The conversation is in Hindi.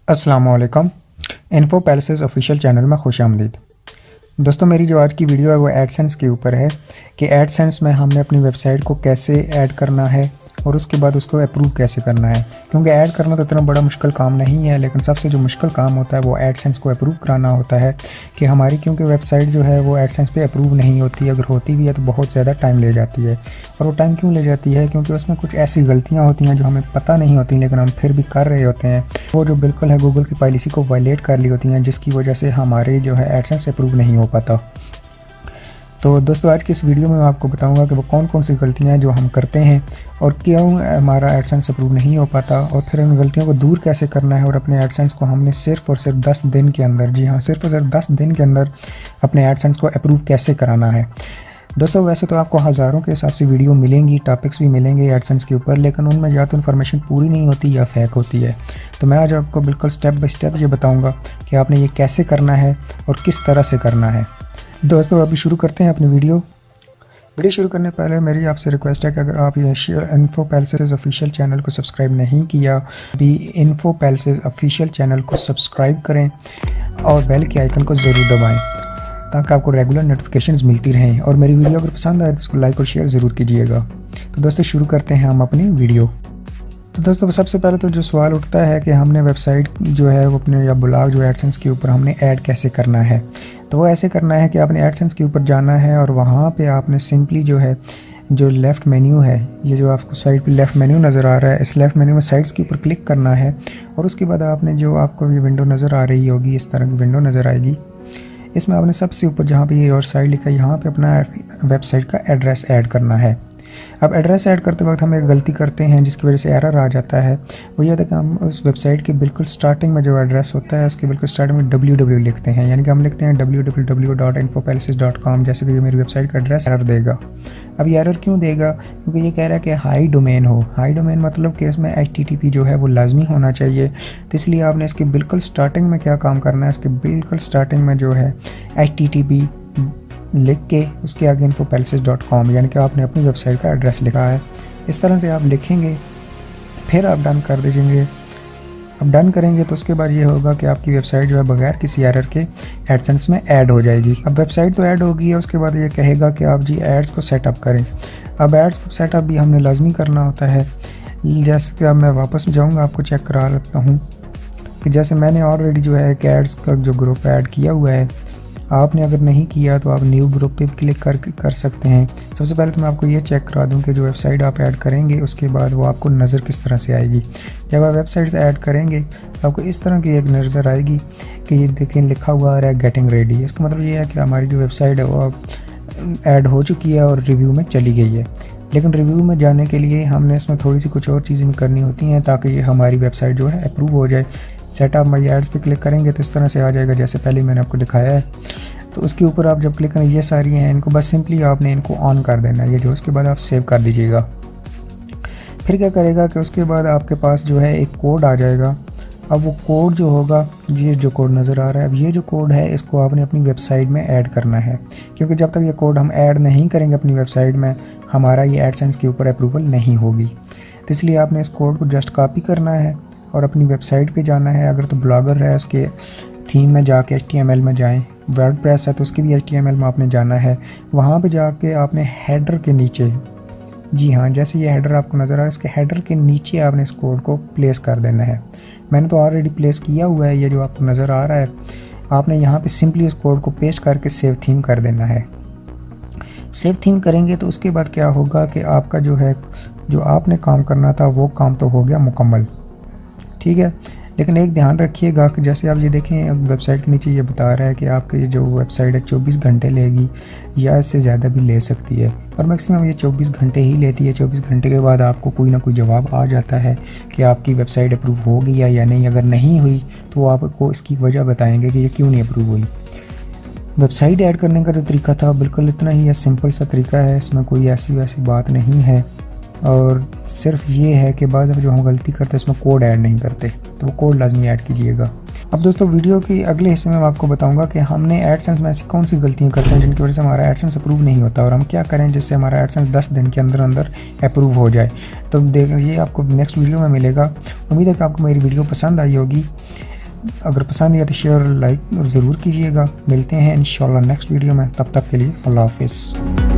अस्सलाम वालेकुम। इन्फो पैलेसेस ऑफिशियल चैनल में खुश आमदीद। दोस्तों, मेरी जो आज की वीडियो है वो एडसेंस के ऊपर है कि एडसेंस में हमने अपनी वेबसाइट को कैसे ऐड करना है और उसके बाद उसको अप्रूव कैसे करना है। क्योंकि ऐड करना तो इतना बड़ा मुश्किल काम नहीं है, लेकिन सबसे जो मुश्किल काम होता है वो एडसेंस को अप्रूव कराना होता है कि हमारी क्योंकि वेबसाइट जो है वो एडसेंस पे अप्रूव नहीं होती। अगर होती भी है तो बहुत ज़्यादा टाइम ले जाती है। और वो टाइम क्यों ले जाती है? क्योंकि उसमें कुछ ऐसी गलतियाँ होती हैं जो हमें पता नहीं होती, लेकिन हम फिर भी कर रहे होते हैं। वो जो बिल्कुल है गूगल की पॉलिसी को वायलेट कर ली होती हैं, जिसकी वजह से हमारे जो है एडसेंस अप्रूव नहीं हो पाता। तो दोस्तों, आज की इस वीडियो में मैं आपको बताऊंगा कि वो कौन कौन सी गलतियां हैं जो हम करते हैं और क्यों हमारा एडसेंस अप्रूव नहीं हो पाता, और फिर उन गलतियों को दूर कैसे करना है। और अपने एडसेंस को हमने सिर्फ और सिर्फ 10 दिन के अंदर, जी हाँ, सिर्फ और सिर्फ 10 दिन के अंदर अपने एडसेंस को अप्रूव कैसे कराना है। दोस्तों, वैसे तो आपको हज़ारों के हिसाब से वीडियो मिलेंगी, टॉपिक्स भी मिलेंगे एडसेंस के ऊपर, लेकिन उनमें या तो इन्फॉर्मेशन पूरी नहीं होती या फेक होती है। तो मैं आज आपको बिल्कुल स्टेप बाय स्टेप ये बताऊँगा कि आपने ये कैसे करना है और किस तरह से करना है। दोस्तों, अभी शुरू करते हैं अपनी वीडियो शुरू करने पहले मेरी आपसे रिक्वेस्ट है कि अगर आप ये इन्फो पैलेसेस ऑफिशियल चैनल को सब्सक्राइब नहीं किया, अभी इन्फो पैलेसेस ऑफिशियल चैनल को सब्सक्राइब करें और बेल के आइकन को ज़रूर दबाएं ताकि आपको रेगुलर नोटिफिकेशंस मिलती रहें। और मेरी वीडियो अगर पसंद आए तो उसको लाइक और शेयर ज़रूर कीजिएगा। तो दोस्तों, शुरू करते हैं हम अपनी वीडियो। तो दोस्तों, सबसे पहले तो जो सवाल उठता है कि हमने वेबसाइट जो है वो अपने या ब्लॉग जो एडसेंस के ऊपर हमने ऐड कैसे करना है। तो वो ऐसे करना है कि आपने एडसेंस के ऊपर जाना है और वहाँ पे आपने सिंपली जो है जो लेफ़्ट मेन्यू है, ये जो आपको साइड पे लेफ़्ट मेन्यू नज़र आ रहा है, इस लेफ़्ट मेन्यू में साइड्स के ऊपर क्लिक करना है। और उसके बाद आपने जो आपको ये विंडो नज़र आ रही होगी, इस तरह की विंडो नज़र आएगी। इसमें आपने सबसे ऊपर जहाँ पे ये और साइड लिखा है, यहाँ पे अपना वेबसाइट का एड्रेस ऐड करना है। अब एड्रेस ऐड करते वक्त हम एक गलती करते हैं जिसकी वजह से एरर आ जाता है। वो ये था कि हम उस वेबसाइट के बिल्कुल स्टार्टिंग में जो एड्रेस होता है उसके बिल्कुल स्टार्टिंग में www लिखते हैं, यानी कि हम लिखते हैं www.infopalaces.com, जैसे कि ये मेरी वेबसाइट का एड्रेस एरर देगा। अब ये एरर क्यों देगा? क्योंकि ये कह रहा है कि हाई डोमेन हो। हाई डोमेन मतलब कि इसमें HTTP जो है वो लाजमी होना चाहिए। तो इसलिए आपने इसके बिल्कुल स्टार्टिंग में क्या काम करना है, इसके बिल्कुल स्टार्टिंग में जो है HTTP लिख के उसके आगे infopalaces.com, यानी कि आपने अपनी वेबसाइट का एड्रेस लिखा है। इस तरह से आप लिखेंगे, फिर आप डन कर दीजिए। अब डन करेंगे तो उसके बाद ये होगा कि आपकी वेबसाइट जो है बगैर किसी एरर के एडसेंस में ऐड हो जाएगी। अब वेबसाइट तो ऐड होगी है, उसके बाद ये कहेगा कि आप जी एड्स को सेटअप करें। अब एड्स को सेटअप भी हमने लाजमी करना होता है। जैसे कि अब मैं वापस जाऊँगा, आपको चेक करा लेता हूँ कि जैसे मैंने ऑलरेडी जो है एक एड्स का जो ग्रुप ऐड किया हुआ है। आपने अगर नहीं किया तो आप न्यू ग्रुप पे क्लिक कर सकते हैं। सबसे पहले तो मैं आपको ये चेक करा दूं कि जो वेबसाइट आप ऐड करेंगे उसके बाद वो आपको नज़र किस तरह से आएगी। जब आप वेबसाइट से ऐड करेंगे तो आपको इस तरह की एक नज़र आएगी कि ये देखें लिखा हुआ आ रहा है गेटिंग रेडी। इसका मतलब ये है कि हमारी जो वेबसाइट है वो अब ऐड हो चुकी है और रिव्यू में चली गई है। लेकिन रिव्यू में जाने के लिए हमने इसमें थोड़ी सी कुछ और चीज़ें करनी होती हैं ताकि ये हमारी वेबसाइट जो है अप्रूव हो जाए। सेटअप माई एड्स पे क्लिक करेंगे तो इस तरह से आ जाएगा जैसे पहले मैंने आपको दिखाया है। तो उसके ऊपर आप जब क्लिक करें, ये सारी हैं, इनको बस सिंपली आपने इनको ऑन कर देना है ये जो, उसके बाद आप सेव कर दीजिएगा। फिर क्या करेगा कि उसके बाद आपके पास जो है एक कोड आ जाएगा। अब वो कोड जो होगा, ये जो कोड नज़र आ रहा है, अब ये जो कोड है इसको आपने अपनी वेबसाइट में ऐड करना है। क्योंकि जब तक ये कोड हम ऐड नहीं करेंगे अपनी वेबसाइट में, हमारा ये एडसेंस के ऊपर अप्रूवल नहीं होगी। तो इसलिए आपने इस कोड को जस्ट कॉपी करना है और अपनी वेबसाइट पे जाना है। अगर तो ब्लॉगर है उसके थीम में जाके HTML में जाएं, वर्डप्रेस है तो उसके भी HTML में आपने जाना है। वहाँ पे जाके आपने हेडर के नीचे, जी हाँ, जैसे ये हेडर आपको नज़र आ रहा है, इसके हेडर के नीचे आपने इस कोड को प्लेस कर देना है। मैंने तो ऑलरेडी प्लेस किया हुआ है, ये जो आपको नज़र आ रहा है। आपने यहाँ पे सिंपली इस कोड को पेस्ट करके सेव थीम कर देना है। सेव थीम करेंगे तो उसके बाद क्या होगा कि आपका जो है जो आपने काम करना था वो काम तो हो गया मुकम्मल, ठीक है। लेकिन एक ध्यान रखिएगा कि जैसे आप ये देखें वेबसाइट के नीचे ये बता रहा है कि आपकी जो वेबसाइट है 24 घंटे लेगी या इससे ज़्यादा भी ले सकती है, और मैक्सिमम ये 24 घंटे ही लेती है। 24 घंटे के बाद आपको कोई ना कोई जवाब आ जाता है कि आपकी वेबसाइट अप्रूव हो गई है या नहीं। अगर नहीं हुई तो वो आपको इसकी वजह बताएंगे कि ये क्यों नहीं अप्रूव हुई। वेबसाइट ऐड करने का जो तरीका था बिल्कुल इतना ही है, सिंपल सा तरीका है, इसमें कोई ऐसी वैसी बात नहीं है। और सिर्फ ये है कि बाद में जो हम गलती करते हैं इसमें कोड ऐड नहीं करते, तो वो कोड लाजमी ऐड कीजिएगा। अब दोस्तों, वीडियो की अगले हिस्से में मैं आपको बताऊंगा कि हमने एडसेंस में ऐसी कौन सी गलतियां करते हैं जिनकी वजह से हमारा एडसेंस अप्रूव नहीं होता और हम क्या करें जिससे हमारा एडसेंस 10 दिन के अंदर अंदर अप्रूव हो जाए। तो ये आपको नेक्स्ट वीडियो में मिलेगा। उम्मीद है कि आपको मेरी वीडियो पसंद आई होगी। अगर पसंद आया तो शेयर लाइक ज़रूर कीजिएगा। मिलते हैं इंशाल्लाह नेक्स्ट वीडियो में, तब तक के लिए अल्लाह हाफिज़।